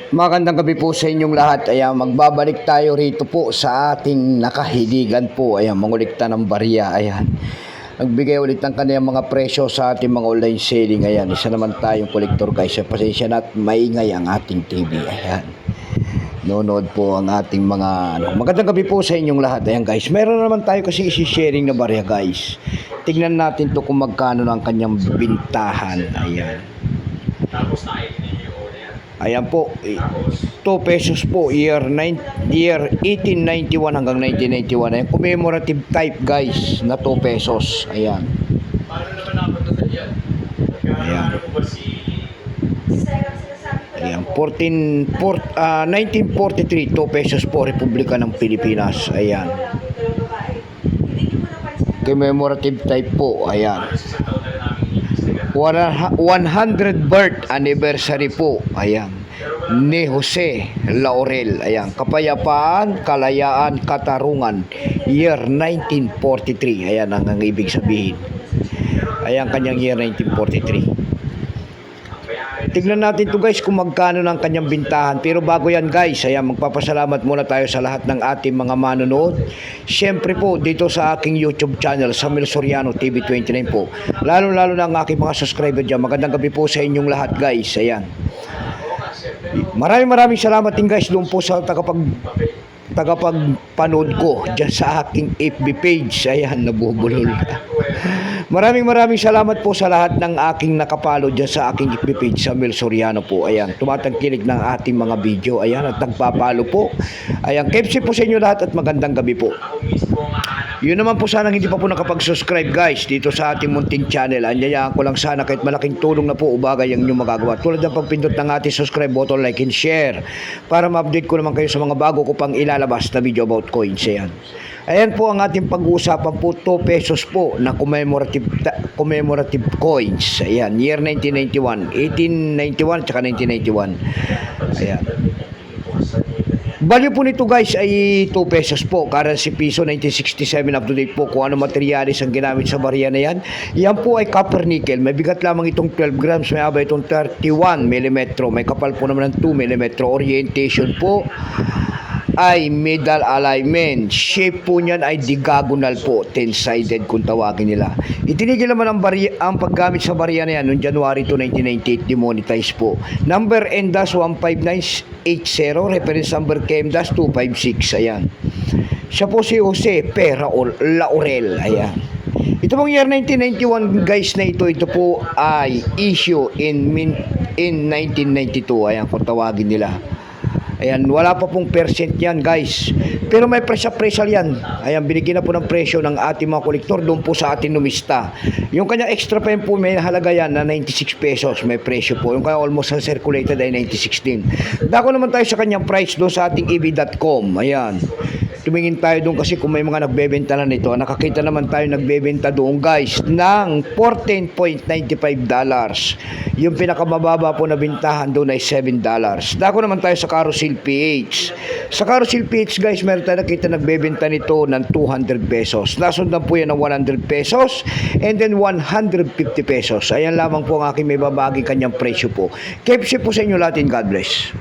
Magandang gabi po sa inyong lahat. Ayan, magbabalik tayo rito po sa ating nakahiligan po. Ayan, mangulikta ng barya. Ayan, nagbigay ulit ng kaniyang mga presyo sa ating mga online selling. Ayan, isa naman tayong kolektor guys. Pasensya na at maingay ang ating TV. Ayan, nonood po ang ating mga Magandang gabi po sa inyong lahat. Ayan guys, meron naman tayo kasi isi-sharing na barya guys. Tingnan natin to kung magkano ng kanyang bintahan. Ayan. Ayan po, 2 pesos po, year 1891 hanggang 1991. Ayan, commemorative type guys na 2 pesos. Ayan. Ayan. Ayan, 1943, 2 pesos po, Republika ng Pilipinas. Ayan. Commemorative type po, ayan. 100 birth anniversary po, ayan, ni Jose Laurel. Ayan, kapayapaan, kalayaan, katarungan, year 1943. Ayan ang ibig sabihin. Ayan kanyang year 1943. Tignan natin to guys kung magkano ng kanyang bintahan. Pero bago yan guys, ayan, magpapasalamat muna tayo sa lahat ng ating mga manonood. Siyempre po dito sa aking YouTube channel, Samuel Soriano TV29 po. Lalo na ang aking mga subscriber dyan. Magandang gabi po sa inyong lahat guys. Ayan. Maraming salamat din guys doon po sa tagapagpanood ko dyan sa aking FB page. Ayan, nabubulol. Maraming salamat po sa lahat ng aking nakapalo dyan sa aking FB page, Samuel Soriano po. Ayan, tumatangkilig ng ating mga video. Ayan, at nagpapalo po. Ayan, KFC po sa inyo lahat at magandang gabi po. Yun naman po, sanang hindi pa po nakapag-subscribe guys dito sa ating munting channel. Anyayaan ko lang sana kahit malaking tulong na po o bagay ang inyong magagawa. Tulad ng pagpindot ng ating subscribe button, like and share para ma-update ko naman kayo sa mga bago ko pang ilalabas na video about coins. Ayan. Ayan po ang ating pag-uusapan po, 2 pesos po na commemorative coins. Ayan, year 1991, 1891 at 1991. Ayan. Value po nito guys ay 2 pesos po. Currency piso 1967, up to date po. Kung ano materialis ang ginamit sa barya na yan. Yan po ay copper nickel. May bigat lamang itong 12 grams. May haba itong 31 mm. May kapal po naman ng 2 mm. Orientation po ay medal alignment. Shape po niyan ay diagonal po, 10-sided kung tawagin nila. Itinigil naman ang paggamit sa barya na yan noong January 2, 1998, demonetize po. Number NDAS 15980, reference number KMDAS 256. Ayan. Siya po si Jose Laurel. Ayan. Ito pong year 1991 guys na ito po ay issue in 1992. Ayan, kung tawagin nila. Ayan, wala pa pong percent yan guys. Pero may presyo yan. Ayan, binigyan na po ng presyo ng ating mga kolektor doon po sa ating numista. Yung kanya extra pen po may halaga yan na 96 pesos. May presyo po. Yung kanya almost uncirculated ay 96 din. Dako naman tayo sa kanyang price doon sa ating ev.com. Ayan. Tumingin tayo doon kasi kung may mga nagbebenta na nito. Nakakita naman tayo nagbebenta doon guys ng $14.95. Yung pinakamababa po na bintahan doon ay $7. Dako naman tayo sa Carousel PH. Sa Carousel PH guys, meron tayo nakita nagbebenta nito ng 200 pesos. Nasundan po yan ng 100 pesos and then 150 pesos. Ayan lamang po ang aking may babagi kanyang presyo po. KFC po sa inyo lahat. God bless.